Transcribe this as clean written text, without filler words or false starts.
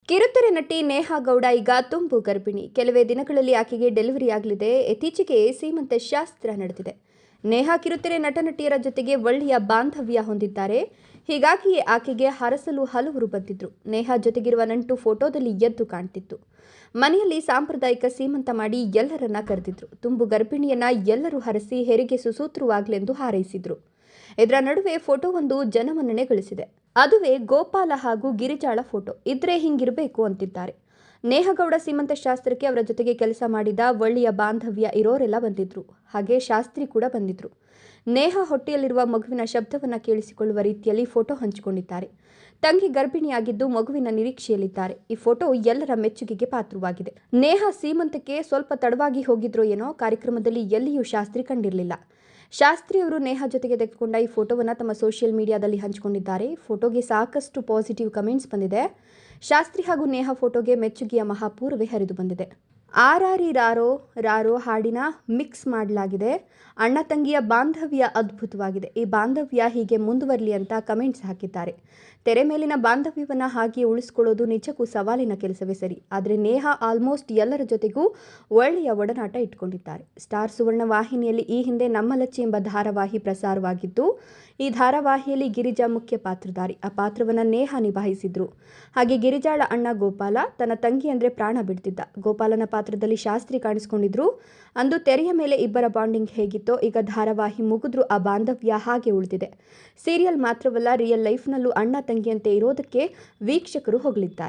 ಕಿರುತೆರೆ ನಟಿ ನೇಹಾ ಗೌಡ ಈಗ ತುಂಬು ಗರ್ಭಿಣಿ. ಕೆಲವೇ ದಿನಗಳಲ್ಲಿ ಆಕೆಗೆ ಡೆಲಿವರಿ ಆಗಲಿದೆ. ಇತ್ತೀಚೆಗೆ ಸೀಮಂತ ಶಾಸ್ತ್ರ ನಡೆದಿದೆ. ನೇಹಾ ಕಿರುತೆರೆ ನಟನಟಿಯರ ಜೊತೆಗೆ ಒಳ್ಳೆಯ ಬಾಂಧವ್ಯ ಹೊಂದಿದ್ದಾರೆ. ಹೀಗಾಗಿಯೇ ಆಕೆಗೆ ಹರಸಲು ಹಲವರು ಬಂದಿದ್ರು. ನೇಹಾ ಜೊತೆಗಿರುವ ನಂಟು ಫೋಟೋದಲ್ಲಿ ಎದ್ದು ಕಾಣ್ತಿತ್ತು. ಮನೆಯಲ್ಲಿ ಸಾಂಪ್ರದಾಯಿಕ ಸೀಮಂತ ಮಾಡಿ ಎಲ್ಲರನ್ನ ಕರೆದಿದ್ರು. ತುಂಬು ಗರ್ಭಿಣಿಯನ್ನ ಎಲ್ಲರೂ ಹರಸಿ ಹೆರಿಗೆ ಸುಸೂತ್ರವಾಗಲೆಂದು ಹಾರೈಸಿದ್ರು. ಇದರ ನಡುವೆ ಫೋಟೋವೊಂದು ಜನಮನ್ನಣೆ ಗಳಿಸಿದೆ. ಅದುವೇ ಗೋಪಾಲ ಹಾಗೂ ಗಿರಿಜಾಳ ಫೋಟೋ. ಇದ್ರೆ ಹಿಂಗಿರಬೇಕು ಅಂತಿದ್ದಾರೆ. ನೇಹಗೌಡ ಸೀಮಂತ ಶಾಸ್ತ್ರಕ್ಕೆ ಅವರ ಜೊತೆಗೆ ಕೆಲಸ ಮಾಡಿದ ಒಳ್ಳೆಯ ಬಾಂಧವ್ಯ ಇರೋರೆಲ್ಲ ಬಂದಿದ್ರು. ಹಾಗೆ ಶಾಸ್ತ್ರಿ ಕೂಡ ಬಂದಿದ್ರು. ನೇಹಾ ಹೊಟ್ಟೆಯಲ್ಲಿರುವ ಮಗುವಿನ ಶಬ್ದವನ್ನ ಕೇಳಿಸಿಕೊಳ್ಳುವ ರೀತಿಯಲ್ಲಿ ಫೋಟೋ ಹಂಚಿಕೊಂಡಿದ್ದಾರೆ. ತಂಗಿ ಗರ್ಭಿಣಿಯಾಗಿದ್ದು ಮಗುವಿನ ನಿರೀಕ್ಷೆಯಲ್ಲಿದ್ದಾರೆ. ಈ ಫೋಟೋ ಎಲ್ಲರ ಮೆಚ್ಚುಗೆಗೆ ಪಾತ್ರವಾಗಿದೆ. ನೇಹಾ ಸೀಮಂತಕ್ಕೆ ಸ್ವಲ್ಪ ತಡವಾಗಿ ಹೋಗಿದ್ರೋ ಏನೋ, ಕಾರ್ಯಕ್ರಮದಲ್ಲಿ ಎಲ್ಲಿಯೂ ಶಾಸ್ತ್ರಿ ಕಂಡಿರಲಿಲ್ಲ. ಶಾಸ್ತ್ರಿ ಅವರು ನೇಹಾ ಜೊತೆಗೆ ತೆಗೆದುಕೊಂಡ ಈ ಫೋಟೋವನ್ನು ತಮ್ಮ ಸೋಷಿಯಲ್ ಮೀಡಿಯಾದಲ್ಲಿ ಹಂಚಿಕೊಂಡಿದ್ದಾರೆ. ಫೋಟೋಗೆ ಸಾಕಷ್ಟು ಪಾಸಿಟಿವ್ ಕಮೆಂಟ್ಸ್ ಬಂದಿದೆ. ಶಾಸ್ತ್ರಿ ಹಾಗೂ ನೇಹಾ ಫೋಟೋಗೆ ಮೆಚ್ಚುಗೆಯ ಮಹಾಪೂರವೇ ಹರಿದು ಬಂದಿದೆ. ಆರಾರಿ ರಾರೋ ರಾರೋ ಹಾಡಿನ ಮಿಕ್ಸ್ ಮಾಡಲಾಗಿದೆ. ಅಣ್ಣ ತಂಗಿಯ ಬಾಂಧವ್ಯ ಅದ್ಭುತವಾಗಿದೆ. ಈ ಬಾಂಧವ್ಯ ಹೀಗೆ ಮುಂದುವರಲಿ ಅಂತ ಕಮೆಂಟ್ಸ್ ಹಾಕಿದ್ದಾರೆ. ತೆರೆ ಮೇಲಿನ ಬಾಂಧವ್ಯವನ್ನು ಹಾಗೆ ಉಳಿಸ್ಕೊಳ್ಳೋದು ನಿಜಕ್ಕೂ ಸವಾಲಿನ ಕೆಲಸವೇ ಸರಿ. ಆದರೆ ನೇಹಾ ಆಲ್ಮೋಸ್ಟ್ ಎಲ್ಲರ ಜೊತೆಗೂ ಒಳ್ಳೆಯ ಒಡನಾಟ ಇಟ್ಕೊಂಡಿದ್ದಾರೆ. ಸ್ಟಾರ್ ಸುವರ್ಣ ವಾಹಿನಿಯಲ್ಲಿ ಈ ಹಿಂದೆ ನಮ್ಮ ಲಚ್ಚಿ ಎಂಬ ಧಾರಾವಾಹಿ ಪ್ರಸಾರವಾಗಿದ್ದು, ಈ ಧಾರಾವಾಹಿಯಲ್ಲಿ ಗಿರಿಜಾ ಮುಖ್ಯ ಪಾತ್ರಧಾರಿ. ಆ ಪಾತ್ರವನ್ನು ನೇಹಾ ನಿಭಾಯಿಸಿದ್ರು. ಹಾಗೆ ಗಿರಿಜಾಳ ಅಣ್ಣ ಗೋಪಾಲ ತನ್ನ ತಂಗಿ ಅಂದರೆ ಪ್ರಾಣ ಬಿಡ್ತಿದ್ದ. ಗೋಪಾಲನ ಪಾತ್ರದಲ್ಲಿ ಶಾಸ್ತ್ರಿ ಕಾಣಿಸ್ಕೊಂಡಿದ್ರು. ಅಂದು ತೆರೆಯ ಮೇಲೆ ಇಬ್ಬರ ಬಾಂಡಿಂಗ್ ಹೇಗಿತ್ತೋ, ಈಗ ಧಾರಾವಾಹಿ ಮುಗಿದ್ರೂ ಆ ಬಾಂಧವ್ಯ ಹಾಗೆ ಉಳಿದಿದೆ. ಸೀರಿಯಲ್ ಮಾತ್ರವಲ್ಲ, ರಿಯಲ್ ಲೈಫ್ನಲ್ಲೂ ಅಣ್ಣ ತಂಗಿಯಂತೆ ಇರೋದಕ್ಕೆ ವೀಕ್ಷಕರು ಹೊಗಳಿದ್ದಾರೆ.